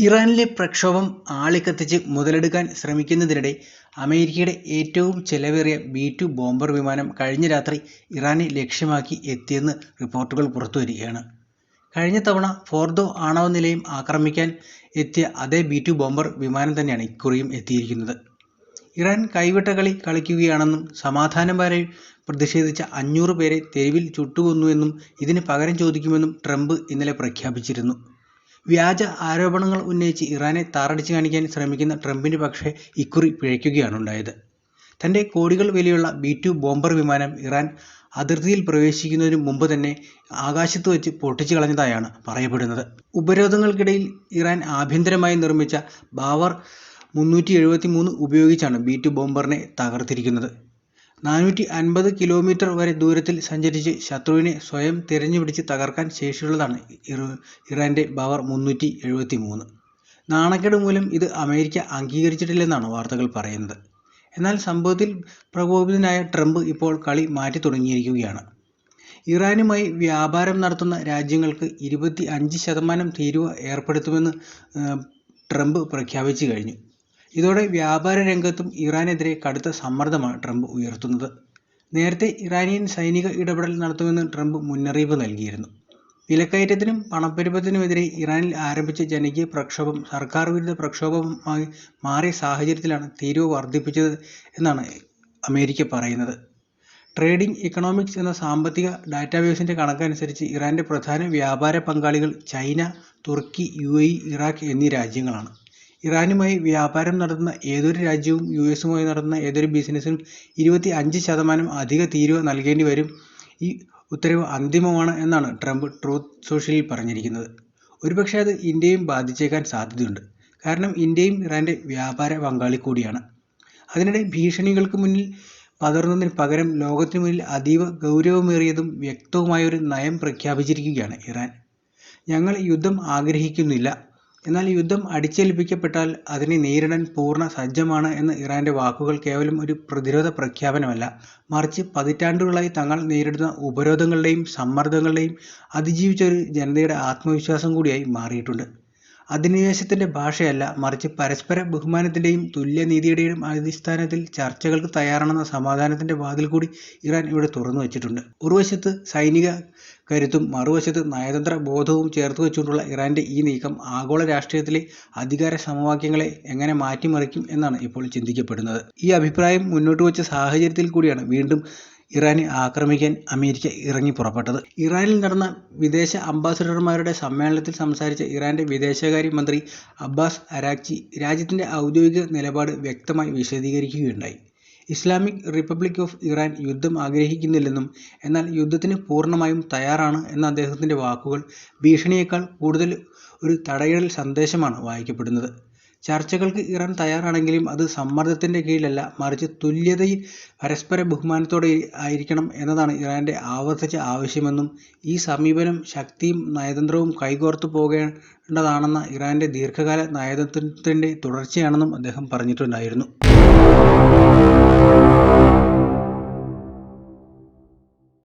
ഇറാനിലെ പ്രക്ഷോഭം ആളിക്കത്തിച്ച് മുതലെടുക്കാൻ ശ്രമിക്കുന്നതിനിടെ അമേരിക്കയുടെ ഏറ്റവും ചെലവേറിയ B-2 ബോംബർ വിമാനം കഴിഞ്ഞ രാത്രി ഇറാനെ ലക്ഷ്യമാക്കി എത്തിയെന്ന് റിപ്പോർട്ടുകൾ പുറത്തുവരികയാണ്. കഴിഞ്ഞ തവണ ഫോർദോ ആണവ നിലയം ആക്രമിക്കാൻ എത്തിയ അതേ B-2 ബോംബർ വിമാനം തന്നെയാണ് ഇക്കുറിയും എത്തിയിരിക്കുന്നത്. ഇറാൻ കൈവിട്ട കളി കളിക്കുകയാണെന്നും സമാധാനപരമായി പ്രതിഷേധിച്ച 500 പേരെ തെരുവിൽ ചുട്ടുകൊന്നുവെന്നും ഇതിന് പകരം ചോദിക്കുമെന്നും ട്രംപ് ഇന്നലെ പ്രഖ്യാപിച്ചിരുന്നു. വ്യാജ ആരോപണങ്ങൾ ഉന്നയിച്ച് ഇറാനെ താറടിച്ചു കാണിക്കാൻ ശ്രമിക്കുന്ന ട്രംപിന് പക്ഷേ ഇക്കുറി പിഴയ്ക്കുകയാണുണ്ടായത്. തൻ്റെ കോടികൾ വിലയുള്ള B-2 ബോംബർ വിമാനം ഇറാൻ അതിർത്തിയിൽ പ്രവേശിക്കുന്നതിന് മുമ്പ് തന്നെ ആകാശത്ത് വെച്ച് പൊട്ടിച്ചു കളഞ്ഞതായാണ് പറയപ്പെടുന്നത്. ഉപരോധങ്ങൾക്കിടയിൽ ഇറാൻ ആഭ്യന്തരമായി നിർമ്മിച്ച ബാവർ 373 ഉപയോഗിച്ചാണ് B-2 ബോംബറിനെ തകർത്തിരിക്കുന്നത്. 450 കിലോമീറ്റർ വരെ ദൂരത്തിൽ സഞ്ചരിച്ച് ശത്രുവിനെ സ്വയം തിരഞ്ഞുപിടിച്ച് തകർക്കാൻ ശേഷിയുള്ളതാണ് ഇറാൻ്റെ ബാവർ 373. നാണക്കേട് മൂലം ഇത് അമേരിക്ക അംഗീകരിച്ചിട്ടില്ലെന്നാണ് വാർത്തകൾ പറയുന്നത്. എന്നാൽ സംഭവത്തിൽ പ്രകോപിതനായ ട്രംപ് ഇപ്പോൾ കളി മാറ്റി തുടങ്ങിയിരിക്കുകയാണ്. ഇറാനുമായി വ്യാപാരം നടത്തുന്ന രാജ്യങ്ങൾക്ക് 25% തീരുവ ഏർപ്പെടുത്തുമെന്ന് ട്രംപ് പ്രഖ്യാപിച്ചു കഴിഞ്ഞു. ഇതോടെ വ്യാപാര രംഗത്തും ഇറാനെതിരെ കടുത്ത സമ്മർദ്ദമാണ് ട്രംപ് ഉയർത്തുന്നത്. നേരത്തെ ഇറാനിയൻ സൈനിക ഇടപെടൽ നടത്തുമെന്ന് ട്രംപ് മുന്നറിയിപ്പ് നൽകിയിരുന്നു. വിലക്കയറ്റത്തിനും പണപ്പെരുപ്പത്തിനുമെതിരെ ഇറാനിൽ ആരംഭിച്ച ജനകീയ പ്രക്ഷോഭം സർക്കാർ വിരുദ്ധ പ്രക്ഷോഭമായി മാറിയ സാഹചര്യത്തിലാണ് തീരുവ വർദ്ധിപ്പിച്ചത് എന്നാണ് അമേരിക്ക പറയുന്നത്. ട്രേഡിംഗ് ഇക്കണോമിക്സ് എന്ന സാമ്പത്തിക ഡാറ്റാബേസിൻ്റെ കണക്കനുസരിച്ച് ഇറാൻ്റെ പ്രധാന വ്യാപാര പങ്കാളികൾ ചൈന, തുർക്കി, UAE, ഇറാഖ് എന്നീ രാജ്യങ്ങളാണ്. ഇറാനുമായി വ്യാപാരം നടത്തുന്ന ഏതൊരു രാജ്യവും US-ഉമായി നടത്തുന്ന ഏതൊരു ബിസിനസ്സിനും 25% അധിക തീരുവ നൽകേണ്ടി വരും. ഈ ഉത്തരവ് അന്തിമമാണ് എന്നാണ് ട്രംപ് ട്രൂത്ത് സോഷ്യലിൽ പറഞ്ഞിരിക്കുന്നത്. ഒരുപക്ഷെ അത് ഇന്ത്യയും ബാധിച്ചേക്കാൻ സാധ്യതയുണ്ട്. കാരണം ഇന്ത്യയും ഇറാൻ്റെ വ്യാപാര പങ്കാളി കൂടിയാണ്. അതിനിടെ ഭീഷണികൾക്ക് മുന്നിൽ പതറുന്നതിന് പകരം ലോകത്തിനു മുന്നിൽ അതീവ ഗൗരവമേറിയതും വ്യക്തവുമായൊരു നയം പ്രഖ്യാപിച്ചിരിക്കുകയാണ് ഇറാൻ. ഞങ്ങൾ യുദ്ധം ആഗ്രഹിക്കുന്നില്ല, എന്നാൽ യുദ്ധം അടിച്ചേൽപ്പിക്കപ്പെട്ടാൽ അതിനെ നേരിടാൻ പൂർണ്ണ സജ്ജമാണ് എന്ന ഇറാൻ്റെ വാക്കുകൾ കേവലം ഒരു പ്രതിരോധ പ്രഖ്യാപനമല്ല, മറിച്ച് പതിറ്റാണ്ടുകളായി തങ്ങൾ നേരിടുന്ന ഉപരോധങ്ങളുടെയും സമ്മർദ്ദങ്ങളുടെയും അതിജീവിച്ച ഒരു ജനതയുടെ ആത്മവിശ്വാസം കൂടിയായി മാറിയിട്ടുണ്ട്. അധിനിവേശത്തിൻ്റെ ഭാഷയല്ല, മറിച്ച് പരസ്പര ബഹുമാനത്തിൻ്റെയും തുല്യനീതിയുടെയും അടിസ്ഥാനത്തിൽ ചർച്ചകൾക്ക് തയ്യാറാണെന്ന സമാധാനത്തിൻ്റെ വാതിൽ കൂടി ഇറാൻ ഇവിടെ തുറന്നു വച്ചിട്ടുണ്ട്. ഒരുവശത്ത് സൈനിക കരുത്തും മറുവശത്ത് നയതന്ത്ര ബോധവും ചേർത്ത് വെച്ചുകൊണ്ടുള്ള ഇറാൻ്റെ ഈ നീക്കം ആഗോള രാഷ്ട്രീയത്തിലെ അധികാര സമവാക്യങ്ങളെ എങ്ങനെ മാറ്റിമറിക്കും എന്നാണ് ഇപ്പോൾ ചിന്തിക്കപ്പെടുന്നത്. ഈ അഭിപ്രായം മുന്നോട്ട് വച്ച സാഹചര്യത്തിൽ കൂടിയാണ് വീണ്ടും ഇറാനെ ആക്രമിക്കാൻ അമേരിക്ക ഇറങ്ങി പുറപ്പെട്ടത്. ഇറാനിൽ നടന്ന വിദേശ അംബാസഡർമാരുടെ സമ്മേളനത്തിൽ സംസാരിച്ച ഇറാൻ്റെ വിദേശകാര്യ മന്ത്രി അബ്ബാസ് അരാഗ്ചി രാജ്യത്തിൻ്റെ ഔദ്യോഗിക നിലപാട് വ്യക്തമായി വിശദീകരിക്കുകയുണ്ടായി. ഇസ്ലാമിക് റിപ്പബ്ലിക് ഓഫ് ഇറാൻ യുദ്ധം ആഗ്രഹിക്കുന്നില്ലെന്നും എന്നാൽ യുദ്ധത്തിന് പൂർണ്ണമായും തയ്യാറാണ് എന്ന അദ്ദേഹത്തിൻ്റെ വാക്കുകൾ ഭീഷണിയേക്കാൾ കൂടുതൽ ഒരു തടയിടൽ സന്ദേശമാണ് വായിക്കപ്പെടുന്നത്. ചർച്ചകൾക്ക് ഇറാൻ തയ്യാറാണെങ്കിലും അത് സമ്മർദ്ദത്തിൻ്റെ കീഴിലല്ല, മറിച്ച് തുല്യതയിൽ പരസ്പര ബഹുമാനത്തോടെ ആയിരിക്കണം എന്നതാണ് ഇറാൻ്റെ ആവർത്തിച്ച ആവശ്യമെന്നും ഈ സമീപനം ശക്തിയും നയതന്ത്രവും കൈകോർത്തു പോകേണ്ടതാണെന്ന ഇറാൻ്റെ ദീർഘകാല നയതന്ത്രത്തിൻ്റെ തുടർച്ചയാണെന്നും അദ്ദേഹം പറഞ്ഞിട്ടുണ്ടായിരുന്നു.